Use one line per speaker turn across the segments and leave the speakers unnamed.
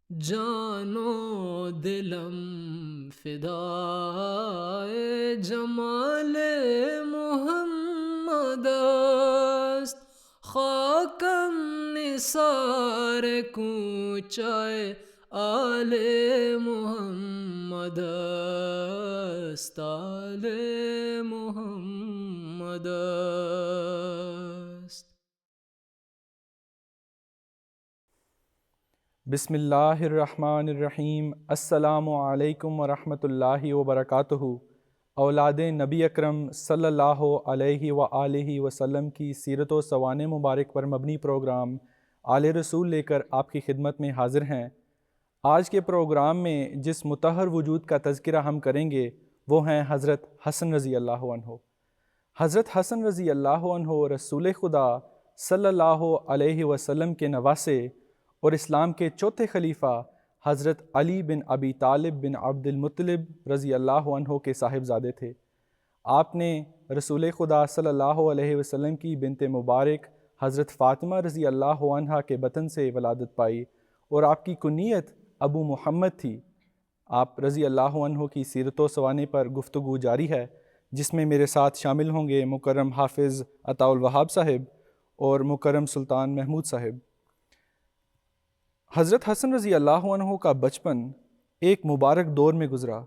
جانو دلم فدائے جمال محمد است، خاکم نثار کوچہ آل محمد است، آل محمد است۔
بسم اللہ الرحمن الرحیم۔ السلام علیکم ورحمۃ اللہ وبرکاتہ۔ اولاد نبی اکرم صلی اللہ علیہ وآلہ وسلم کی سیرت و سوانح مبارک پر مبنی پروگرام آل رسول لے کر آپ کی خدمت میں حاضر ہیں۔ آج کے پروگرام میں جس مطہر وجود کا تذکرہ ہم کریں گے وہ ہیں حضرت حسن رضی اللہ عنہ۔ حضرت حسن رضی اللہ عنہ رسول خدا صلی اللہ علیہ وسلم کے نواسے اور اسلام کے چوتھے خلیفہ حضرت علی بن ابی طالب بن عبد المطلب رضی اللہ عنہ کے صاحبزادے تھے۔ آپ نے رسول خدا صلی اللہ علیہ وسلم کی بنت مبارک حضرت فاطمہ رضی اللہ عنہ کے بطن سے ولادت پائی اور آپ کی کنیت ابو محمد تھی۔ آپ رضی اللہ عنہ کی سیرت و سوانح پر گفتگو جاری ہے، جس میں میرے ساتھ شامل ہوں گے مکرم حافظ عطاء الوہاب صاحب اور مکرم سلطان محمود صاحب۔ حضرت حسن رضی اللہ عنہ کا بچپن ایک مبارک دور میں گزرا۔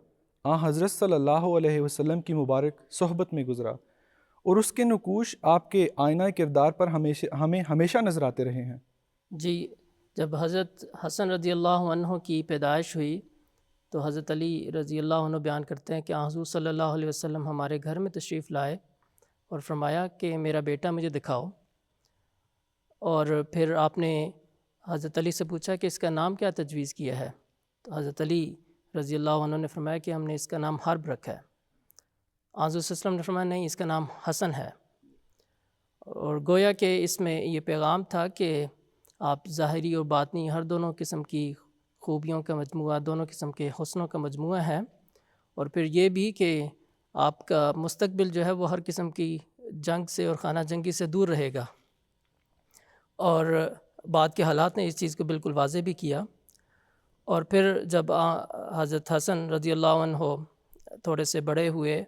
حضرت صلی اللہ علیہ وسلم کی مبارک صحبت میں گزرا اور اس کے نقوش آپ کے آئینہ کردار پر ہمیں ہمیشہ نظر آتے رہے ہیں۔
جی، جب حضرت حسن رضی اللہ عنہ کی پیدائش ہوئی تو حضرت علی رضی اللہ عنہ بیان کرتے ہیں کہ حضور صلی اللہ علیہ وسلم ہمارے گھر میں تشریف لائے اور فرمایا کہ میرا بیٹا مجھے دکھاؤ، اور پھر آپ نے حضرت علی سے پوچھا کہ اس کا نام کیا تجویز کیا ہے؟ تو حضرت علی رضی اللہ عنہ نے فرمایا کہ ہم نے اس کا نام حرب رکھا ہے۔ حضور صلی اللہ علیہ وسلم نے فرمایا نہیں، اس کا نام حسن ہے، اور گویا کہ اس میں یہ پیغام تھا کہ آپ ظاہری اور باطنی ہر دونوں قسم کی خوبیوں کا مجموعہ، دونوں قسم کے حسنوں کا مجموعہ ہے، اور پھر یہ بھی کہ آپ کا مستقبل جو ہے وہ ہر قسم کی جنگ سے اور خانہ جنگی سے دور رہے گا۔ اور بعد کے حالات نے اس چیز کو بالکل واضح بھی کیا۔ اور پھر جب حضرت حسن رضی اللہ عنہ تھوڑے سے بڑے ہوئے،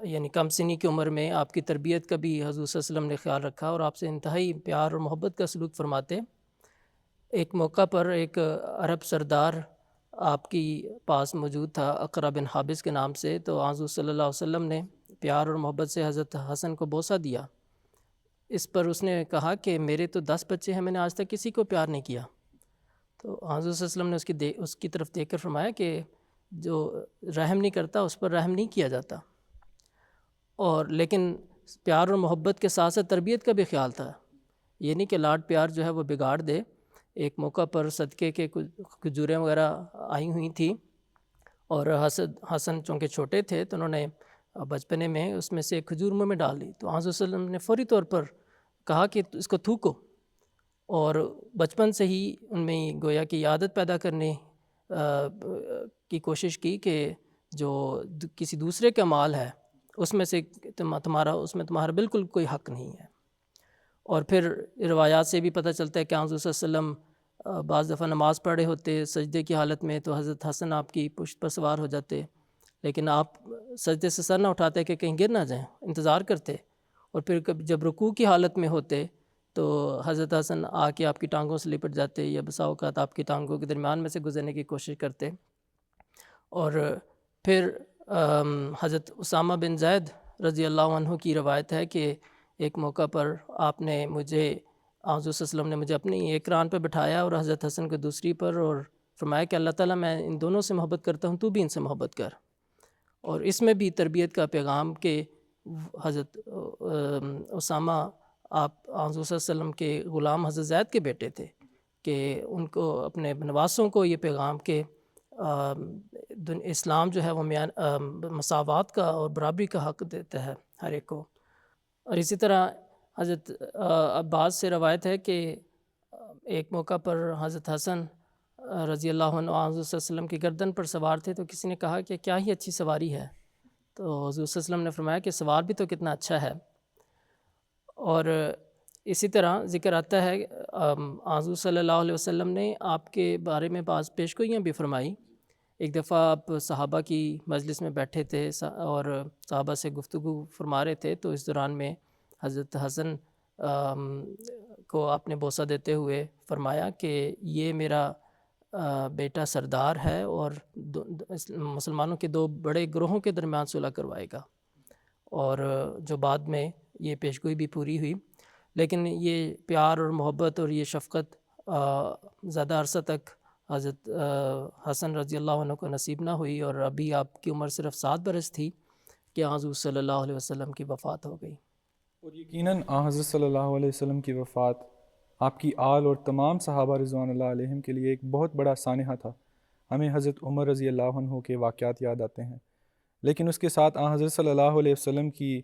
یعنی کم سنی کی عمر میں، آپ کی تربیت کا بھی حضور صلی اللہ علیہ وسلم نے خیال رکھا اور آپ سے انتہائی پیار اور محبت کا سلوک فرماتے۔ ایک موقع پر ایک عرب سردار آپ کی پاس موجود تھا، اقرا بن حابس کے نام سے، تو حضور صلی اللہ علیہ وسلم نے پیار اور محبت سے حضرت حسن کو بوسہ دیا۔ اس پر اس نے کہا کہ میرے تو 10 بچے ہیں، میں نے آج تک کسی کو پیار نہیں کیا۔ تو حضور صلی اللہ علیہ وسلم نے اس کی طرف دیکھ کر فرمایا کہ جو رحم نہیں کرتا اس پر رحم نہیں کیا جاتا، اور لیکن پیار اور محبت کے ساتھ ساتھ تربیت کا بھی خیال تھا، یہ نہیں کہ لاڈ پیار جو ہے وہ بگاڑ دے۔ ایک موقع پر صدقے کے کھجوریں وغیرہ آئی ہوئی تھیں، اور حسن چونکہ چھوٹے تھے تو انہوں نے بچپنے میں اس میں سے ایک کھجور منہ میں ڈال دی، تو حضور صلی اللہ علیہ وسلم نے فوری طور پر کہا کہ اس کو تھوکو، اور بچپن سے ہی ان میں گویا کہ عادت پیدا کرنے کی کوشش کی کہ جو کسی دوسرے کا مال ہے اس میں سے تمہارا بالکل کوئی حق نہیں ہے۔ اور پھر روایات سے بھی پتہ چلتا ہے کہ حضور صلی اللہ علیہ وسلم بعض دفعہ نماز پڑھ رہے ہوتے سجدے کی حالت میں، تو حضرت حسن آپ کی پشت پر سوار ہو جاتے، لیکن آپ سجدے سے سر نہ اٹھاتے کہ کہیں گر نہ جائیں، انتظار کرتے، اور پھر جب رکوع کی حالت میں ہوتے تو حضرت حسن آ کے آپ کی ٹانگوں سے لپٹ جاتے، یا بسا اوقات آپ کی ٹانگوں کے درمیان میں سے گزرنے کی کوشش کرتے۔ اور پھر حضرت اسامہ بن زید رضی اللہ عنہ کی روایت ہے کہ ایک موقع پر آپ نے حضور صلی اللہ علیہ وسلم نے مجھے اپنی ایک ران پہ بٹھایا اور حضرت حسن کو دوسری پر، اور فرمایا کہ اللہ تعالیٰ میں ان دونوں سے محبت کرتا ہوں، تو بھی ان سے محبت کر۔ اور اس میں بھی تربیت کا پیغام کہ حضرت اسامہ آپ حضور صلی اللہ علیہ وسلم کے غلام حضرت زید کے بیٹے تھے، کہ ان کو اپنے نواسوں کو یہ پیغام کہ اسلام جو ہے وہ مساوات کا اور برابری کا حق دیتا ہے ہر ایک کو۔ اور اسی طرح حضرت عباس سے روایت ہے کہ ایک موقع پر حضرت حسن رضی اللہ عنہ حضور صلی اللہ علیہ وسلم کی گردن پر سوار تھے، تو کسی نے کہا کہ کیا ہی اچھی سواری ہے، تو حضور صلی اللہ علیہ وسلم نے فرمایا کہ سوار بھی تو کتنا اچھا ہے۔ اور اسی طرح ذکر آتا ہے حضور صلی اللہ علیہ وسلم نے آپ کے بارے میں بعض پیشگوئیاں بھی فرمائی. ایک دفعہ آپ صحابہ کی مجلس میں بیٹھے تھے اور صحابہ سے گفتگو فرما رہے تھے، تو اس دوران میں حضرت حسن کو آپ نے بوسہ دیتے ہوئے فرمایا کہ یہ میرا بیٹا سردار ہے اور مسلمانوں کے دو بڑے گروہوں کے درمیان صلح کروائے گا. اور جو بعد میں یہ پیشگوئی بھی پوری ہوئی، لیکن یہ پیار اور محبت اور یہ شفقت زیادہ عرصہ تک حضرت حسن رضی اللہ عنہ کو نصیب نہ ہوئی، اور ابھی آپ کی عمر صرف 7 برس تھی کہ حضور صلی اللہ علیہ وسلم کی وفات ہو گئی.
اور یقیناً حضرت صلی اللہ علیہ وسلم کی وفات آپ کی آل اور تمام صحابہ رضوان اللہ علیہم کے لیے ایک بہت بڑا سانحہ تھا. ہمیں حضرت عمر رضی اللہ عنہ کے واقعات یاد آتے ہیں، لیکن اس کے ساتھ حضرت صلی اللہ علیہ وسلم کی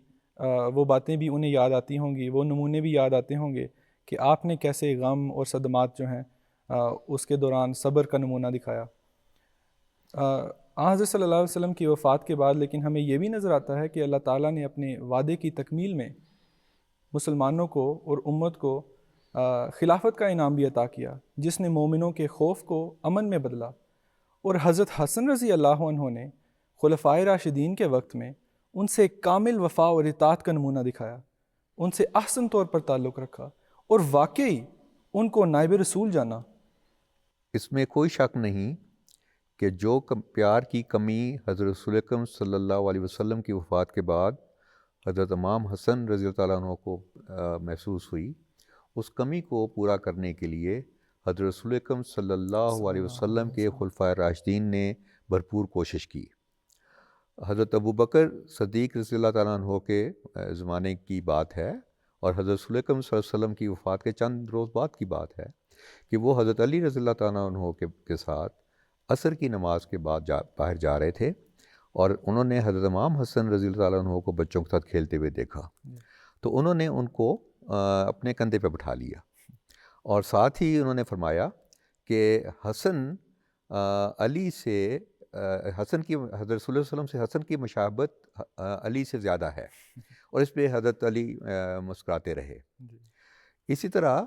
وہ باتیں بھی انہیں یاد آتی ہوں گی، وہ نمونے بھی یاد آتے ہوں گے کہ آپ نے کیسے غم اور صدمات جو ہیں اس کے دوران صبر کا نمونہ دکھایا. حضرت صلی اللہ علیہ وسلم کی وفات کے بعد لیکن ہمیں یہ بھی نظر آتا ہے کہ اللہ تعالیٰ نے اپنے وعدے کی تکمیل میں مسلمانوں کو اور امت کو خلافت کا انعام بھی عطا کیا، جس نے مومنوں کے خوف کو امن میں بدلا. اور حضرت حسن رضی اللہ عنہ نے خلفائے راشدین کے وقت میں ان سے کامل وفا اور اطاعت کا نمونہ دکھایا، ان سے احسن طور پر تعلق رکھا اور واقعی ان کو نائب رسول جانا.
اس میں کوئی شک نہیں کہ جو پیار کی کمی حضرت رسول اکرم صلی اللہ علیہ وسلم کی وفات کے بعد حضرت امام حسن رضی اللہ عنہ کو محسوس ہوئی، اس کمی کو پورا کرنے کے لیے حضرت رسول اکرم صلی اللہ علیہ وسلم کے خلفائے راشدین نے بھرپور کوشش کی. حضرت ابو بکر صدیق رضی اللہ تعالیٰ عنہ کے زمانے کی بات ہے، اور حضرت رسول اکرم صلی اللہ علیہ وسلم کی وفات کے چند روز بعد کی بات ہے کہ وہ حضرت علی رضی اللہ تعالیٰ عنہ کے ساتھ عصر کی نماز کے بعد باہر جا رہے تھے، اور انہوں نے حضرت امام حسن رضی اللہ تعالیٰ عنہ کو بچوں کے ساتھ کھیلتے ہوئے دیکھا، تو انہوں نے ان کو اپنے کندھے پہ بٹھا لیا، اور ساتھ ہی انہوں نے فرمایا کہ حسن علی سے حسن کی حضرت صلی اللہ علیہ وسلم سے حسن کی مشابہت علی سے زیادہ ہے، اور اس پہ حضرت علی مسکراتے رہے. اسی طرح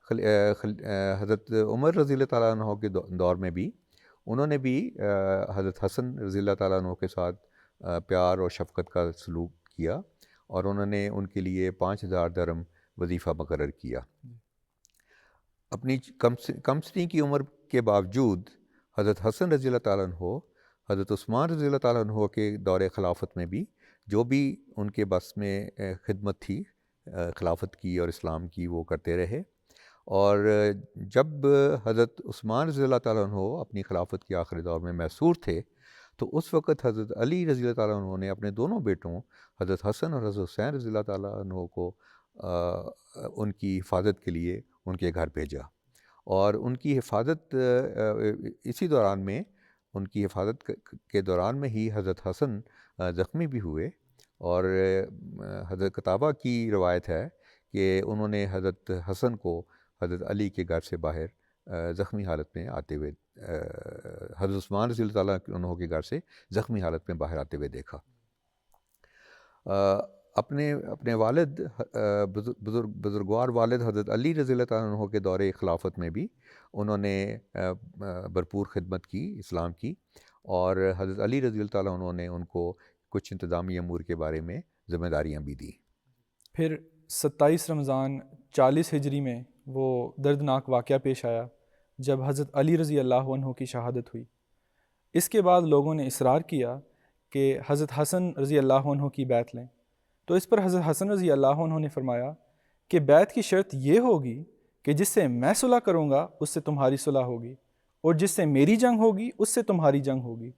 حضرت عمر رضی اللہ تعالیٰ عنہ کے دور میں بھی انہوں نے بھی حضرت حسن رضی اللہ تعالیٰ عنہ کے ساتھ پیار اور شفقت کا سلوک کیا، اور انہوں نے ان کے لیے 5000 درہم وظیفہ مقرر کیا. اپنی کم سنی کی عمر کے باوجود حضرت حسن رضی اللہ تعالیٰ عنہ حضرت عثمان رضی اللہ تعالیٰ عنہ کے دور خلافت میں بھی جو بھی ان کے بس میں خدمت تھی خلافت کی اور اسلام کی، وہ کرتے رہے. اور جب حضرت عثمان رضی اللہ تعالیٰ عنہ اپنی خلافت کے آخری دور میں محصور تھے، تو اس وقت حضرت علی رضی اللہ تعالیٰ عنہ نے اپنے دونوں بیٹوں حضرت حسن اور حضرت حسین رضی اللہ تعالیٰ عنہ کو ان کی حفاظت کے لیے ان کے گھر بھیجا، اور ان کی حفاظت اسی دوران میں ان کی حفاظت کے دوران میں ہی حضرت حسن زخمی بھی ہوئے. اور حضرت قتادہ کی روایت ہے کہ انہوں نے حضرت حسن کو حضرت علی کے گھر سے باہر زخمی حالت میں آتے ہوئے حضرت عثمان رضی اللہ تعالیٰ عنہ کے گھر سے زخمی حالت میں باہر آتے ہوئے دیکھا. اپنے والد بزرگوار والد حضرت علی رضی اللہ تعالیٰ عنہ کے دور خلافت میں بھی انہوں نے بھرپور خدمت کی اسلام کی، اور حضرت علی رضی اللہ تعالیٰ عنہ نے ان کو کچھ انتظامی امور کے بارے میں ذمہ داریاں بھی دیں.
پھر 27 رمضان 40 ہجری میں وہ دردناک واقعہ پیش آیا جب حضرت علی رضی اللہ عنہ کی شہادت ہوئی. اس کے بعد لوگوں نے اصرار کیا کہ حضرت حسن رضی اللہ عنہ کی بیعت لیں، تو اس پر حضرت حسن رضی اللہ عنہ نے فرمایا کہ بیعت کی شرط یہ ہوگی کہ جس سے میں صلح کروں گا اس سے تمہاری صلح ہوگی، اور جس سے میری جنگ ہوگی اس سے تمہاری جنگ ہوگی.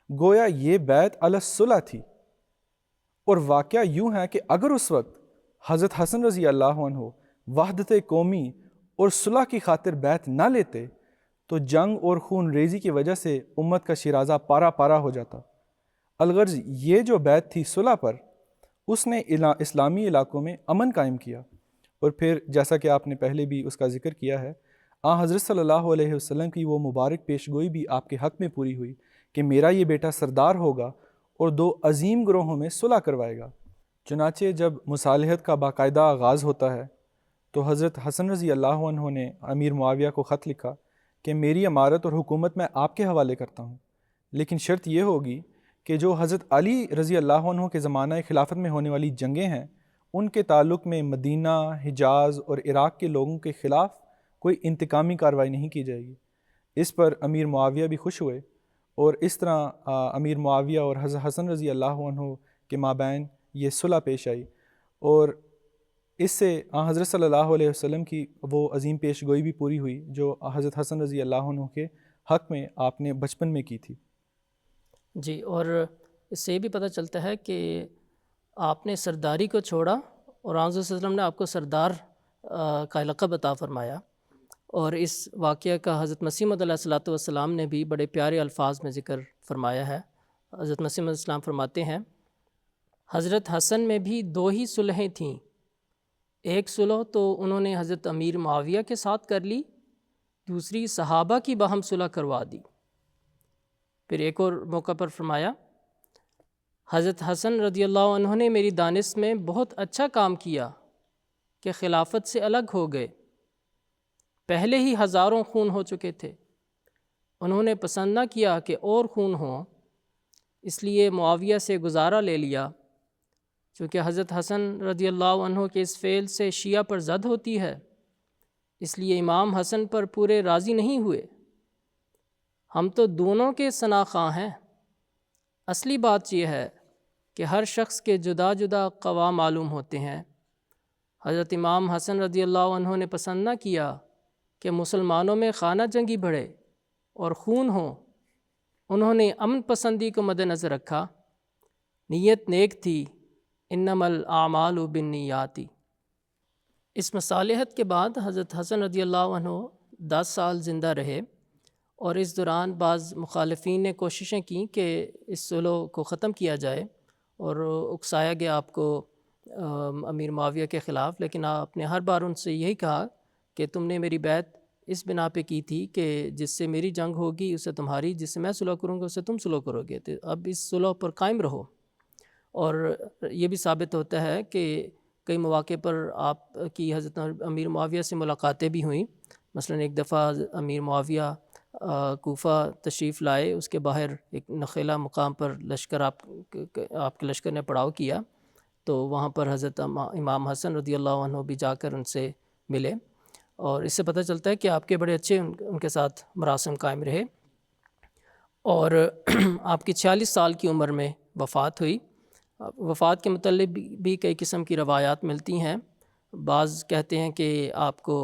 گویا یہ بیعت علی الصلح تھی. اور واقعہ یوں ہے کہ اگر اس وقت حضرت حسن رضی اللہ عنہ وحدت قومی اور صلح کی خاطر بیعت نہ لیتے تو جنگ اور خون ریزی کی وجہ سے امت کا شیرازہ پارا پارا ہو جاتا. الغرض یہ جو بیعت تھی صلح پر، اس نے اسلامی علاقوں میں امن قائم کیا. اور پھر جیسا کہ آپ نے پہلے بھی اس کا ذکر کیا ہے، حضرت صلی اللہ علیہ وسلم کی وہ مبارک پیشگوئی بھی آپ کے حق میں پوری ہوئی کہ میرا یہ بیٹا سردار ہوگا اور 2 عظیم گروہوں میں صلح کروائے گا. چنانچہ جب مصالحت کا باقاعدہ آغاز ہوتا ہے تو حضرت حسن رضی اللہ عنہ نے امیر معاویہ کو خط لکھا کہ میری امارت اور حکومت میں آپ کے حوالے کرتا ہوں، لیکن شرط یہ ہوگی کہ جو حضرت علی رضی اللہ عنہ کے زمانہ خلافت میں ہونے والی جنگیں ہیں ان کے تعلق میں مدینہ، حجاز اور عراق کے لوگوں کے خلاف کوئی انتقامی کارروائی نہیں کی جائے گی۔ اس پر امیر معاویہ بھی خوش ہوئے، اور اس طرح امیر معاویہ اور حضرت حسن رضی اللہ عنہ کے مابین یہ صلح پیش آئی، اور اس سے حضرت صلی اللہ علیہ وسلم کی وہ عظیم پیش گوئی بھی پوری ہوئی جو حضرت حسن رضی اللہ عنہ کے حق میں آپ نے بچپن میں کی تھی۔
جی، اور اس سے یہ بھی پتہ چلتا ہے کہ آپ نے سرداری کو چھوڑا اور حضرت صلی اللہ علیہ وسلم نے آپ کو سردار کا لقب عطا فرمایا، اور اس واقعہ کا حضرت مسیح موعود علیہ السلام نے بھی بڑے پیارے الفاظ میں ذکر فرمایا ہے۔ حضرت مسیح موعود علیہ السلام فرماتے ہیں، حضرت حسن میں بھی 2 ہی صلحیں تھیں، ایک صلح تو انہوں نے حضرت امیر معاویہ کے ساتھ کر لی، دوسری صحابہ کی باہم صلح کروا دی۔ پھر ایک اور موقع پر فرمایا، حضرت حسن رضی اللہ عنہ نے میری دانش میں بہت اچھا کام کیا کہ خلافت سے الگ ہو گئے، پہلے ہی ہزاروں خون ہو چکے تھے، انہوں نے پسند نہ کیا کہ اور خون ہوں، اس لیے معاویہ سے گزارا لے لیا، چونکہ حضرت حسن رضی اللہ عنہ کے اس فعل سے شیعہ پر زد ہوتی ہے، اس لیے امام حسن پر پورے راضی نہیں ہوئے۔ ہم تو دونوں کے ثناءخواں ہیں، اصلی بات یہ ہے کہ ہر شخص کے جدا جدا قوا معلوم ہوتے ہیں۔ حضرت امام حسن رضی اللہ عنہ نے پسند نہ کیا کہ مسلمانوں میں خانہ جنگی بڑھے اور خون ہو، انہوں نے امن پسندی کو مد نظر رکھا، نیت نیک تھی، انما الاعمال بالنیات۔ اس مصالحت کے بعد حضرت حسن رضی اللہ عنہ 10 سال زندہ رہے، اور اس دوران بعض مخالفین نے کوششیں کیں کہ اس صلح کو ختم کیا جائے اور اکسایا گیا آپ کو امیر معاویہ کے خلاف، لیکن آپ نے ہر بار ان سے یہی کہا کہ تم نے میری بیعت اس بنا پہ کی تھی کہ جس سے میری جنگ ہوگی اسے تمہاری، جس سے میں صلح کروں گا اسے تم صلح کرو گے، تو اب اس صلح پر قائم رہو۔ اور یہ بھی ثابت ہوتا ہے کہ کئی مواقع پر آپ کی حضرت امیر معاویہ سے ملاقاتیں بھی ہوئیں۔ مثلا ایک دفعہ امیر معاویہ کوفہ تشریف لائے، اس کے باہر ایک نخیلا مقام پر لشکر آپ کے لشکر نے پڑاؤ کیا، تو وہاں پر حضرت امام حسن رضی اللہ عنہ بھی جا کر ان سے ملے، اور اس سے پتہ چلتا ہے کہ آپ کے بڑے اچھے ان کے ساتھ مراسم قائم رہے، اور آپ کی 46 سال کی عمر میں وفات ہوئی۔ وفات کے متعلق بھی کئی قسم کی روایات ملتی ہیں، بعض کہتے ہیں کہ آپ کو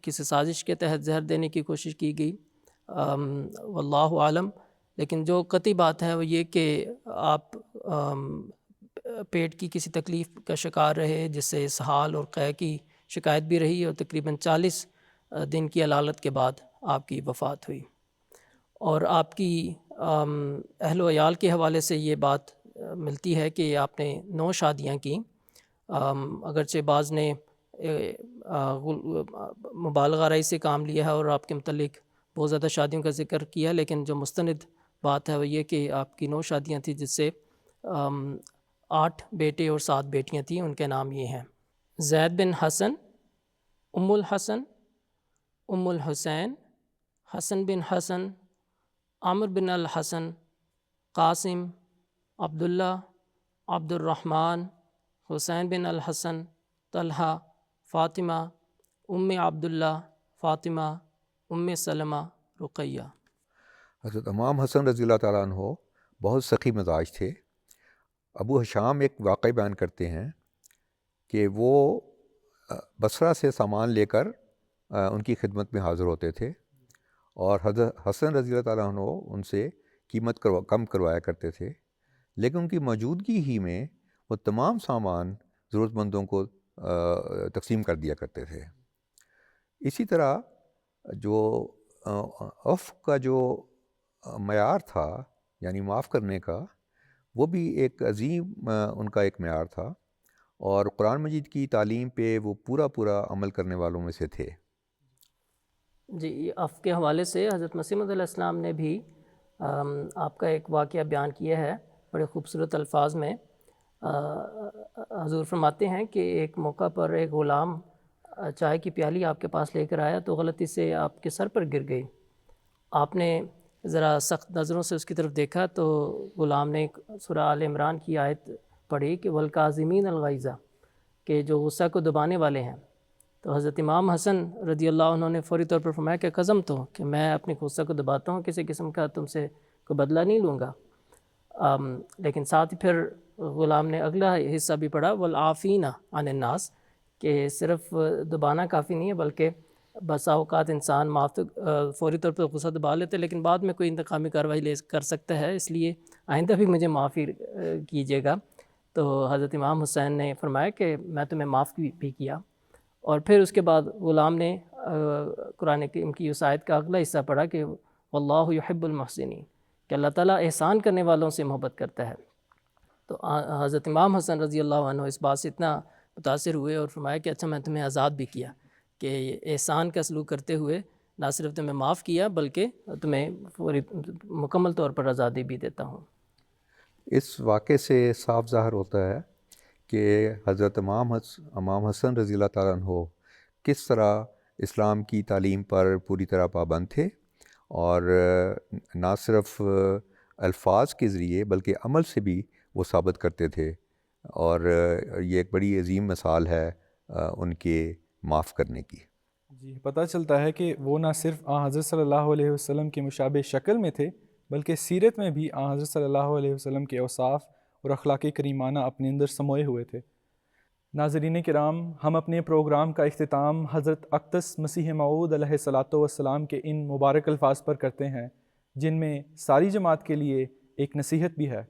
کسی سازش کے تحت زہر دینے کی کوشش کی گئی، واللہ عالم، لیکن جو قطعی بات ہے وہ یہ کہ آپ پیٹ کی کسی تکلیف کا شکار رہے، جس سے اسہال اور قے کی شکایت بھی رہی، اور تقریباً 40 دن کی علالت کے بعد آپ کی وفات ہوئی۔ اور آپ کی اہل و عیال کے حوالے سے یہ بات ملتی ہے کہ آپ نے 9 شادیاں کیں، اگرچہ بعض نے مبالغہ آرائی سے کام لیا ہے اور آپ کے متعلق بہت زیادہ شادیوں کا ذکر کیا، لیکن جو مستند بات ہے وہ یہ کہ آپ کی 9 شادیاں تھیں، جس سے 8 بیٹے اور 7 بیٹیاں تھیں۔ ان کے نام یہ ہیں: زید بن حسن، ام الحسن، ام الحسین، حسن بن حسن، عمر بن الحسن، قاسم، عبداللہ، عبد الرحمن، حسین بن الحسن، طلحہ، فاطمہ، ام عبداللہ، فاطمہ، ام سلمہ، رقیہ۔
حضرت امام حسن رضی اللہ تعالیٰ عنہ بہت سخی مزاج تھے۔ ابو حشام ایک واقعہ بیان کرتے ہیں کہ وہ بصرہ سے سامان لے کر ان کی خدمت میں حاضر ہوتے تھے، اور حضرت حسن رضی اللہ تعالیٰ عنہ ان سے قیمت کم کروایا کرتے تھے، لیکن ان کی موجودگی ہی میں وہ تمام سامان ضرورت مندوں کو تقسیم کر دیا کرتے تھے۔ اسی طرح جو عفو کا جو معیار تھا، یعنی معاف کرنے کا، وہ بھی ایک عظیم ان کا ایک معیار تھا، اور قرآن مجید کی تعلیم پہ وہ پورا عمل کرنے والوں میں سے تھے۔
جی، عفو کے حوالے سے حضرت مسیح موعود علیہ السلام نے بھی آپ کا ایک واقعہ بیان کیا ہے بڑے خوبصورت الفاظ میں۔ حضور فرماتے ہیں کہ ایک موقع پر ایک غلام چائے کی پیالی آپ کے پاس لے کر آیا تو غلطی سے آپ کے سر پر گر گئی. آپ نے ذرا سخت نظروں سے اس کی طرف دیکھا تو غلام نے سورہ آل عمران کی آیت پڑھی کہ والکاظمین الغیظ، کہ جو غصہ کو دبانے والے ہیں. تو حضرت امام حسن رضی اللہ عنہ نے فوری طور پر فرمایا کہ قسم تو کہ میں اپنے غصہ کو دباتا ہوں، کسی قسم کا تم سے کوئی بدلہ نہیں لوں گا. لیکن ساتھ ہی پھر غلام نے اگلا حصہ بھی پڑھا والعافین عن الناس، کہ صرف دبانا کافی نہیں ہے بلکہ بسا اوقات انسان فوری طور پر غصہ دبا لیتے لیکن بعد میں کوئی انتقامی کارروائی کر سکتا ہے، اس لیے آئندہ بھی مجھے معافی کیجیے گا. تو حضرت امام حسین نے فرمایا کہ میں تمہیں معاف بھی کیا. اور پھر اس کے بعد غلام نے قرآن کریم کی اس آیت کا اگلا حصہ پڑھا کہ واللہ یحب المحسنین، کہ اللہ تعالیٰ احسان کرنے والوں سے محبت کرتا ہے. تو حضرت امام حسن رضی اللہ عنہ اس بات سے اتنا متاثر ہوئے اور فرمایا کہ اچھا میں تمہیں آزاد بھی کیا، کہ احسان کا سلوک کرتے ہوئے نہ صرف تمہیں معاف کیا بلکہ تمہیں مکمل طور پر آزادی بھی دیتا ہوں.
اس واقعے سے صاف ظاہر ہوتا ہے کہ حضرت امام حسن رضی اللہ تعالیٰ عنہ کس طرح اسلام کی تعلیم پر پوری طرح پابند تھے، اور نہ صرف الفاظ کے ذریعے بلکہ عمل سے بھی وہ ثابت کرتے تھے. اور یہ ایک بڑی عظیم مثال ہے ان کے معاف کرنے کی.
جی، پتہ چلتا ہے کہ وہ نہ صرف حضرت صلی اللہ علیہ وسلم کے مشابہ شکل میں تھے بلکہ سیرت میں بھی حضرت صلی اللہ علیہ وسلم کے اوصاف اور اخلاق کریمانہ اپنے اندر سموئے ہوئے تھے. ناظرین کرام، ہم اپنے پروگرام کا اختتام حضرت اقدس مسیح موعود علیہ الصلاۃ والسلام کے ان مبارک الفاظ پر کرتے ہیں جن میں ساری جماعت کے لیے ایک نصیحت بھی ہے.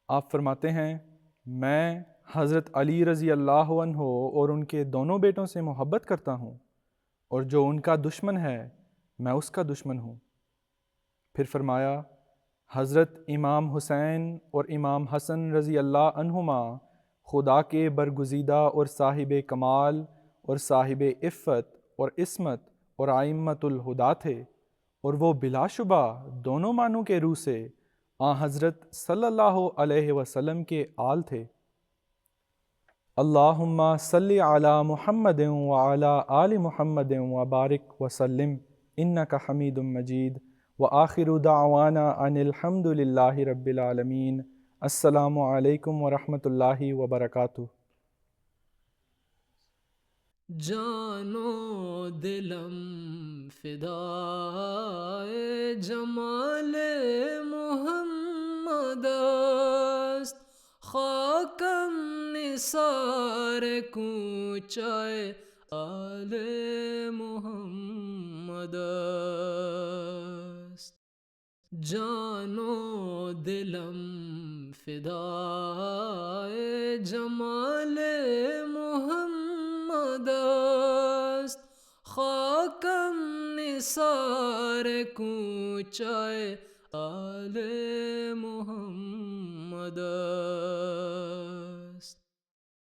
آپ فرماتے ہیں، میں حضرت علی رضی اللہ عنہ اور ان کے دونوں بیٹوں سے محبت کرتا ہوں، اور جو ان کا دشمن ہے میں اس کا دشمن ہوں. پھر فرمایا، حضرت امام حسین اور امام حسن رضی اللہ عنہما خدا کے برگزیدہ اور صاحب کمال اور صاحب عفت اور عصمت اور ائمۃ الہدیٰ تھے، اور وہ بلا شبہ دونوں معنوں کے روح سے حضرت صلی اللہ علیہ وسلم کے آل تھے. اللہم صلی علی محمد وعلی آل محمد وبارک وسلم انک حمید مجید. وآخر دعوانا ان الحمد للہ رب العالمین. السلام علیکم ورحمۃ اللہ وبرکاتہ.
جانو دلم فدائے جمال محمد است، خاکم نثار کوچہ آل محمد است. جانو دلم فدائے جمال محمد است، خاکم نثار کوچہ آل محمد است.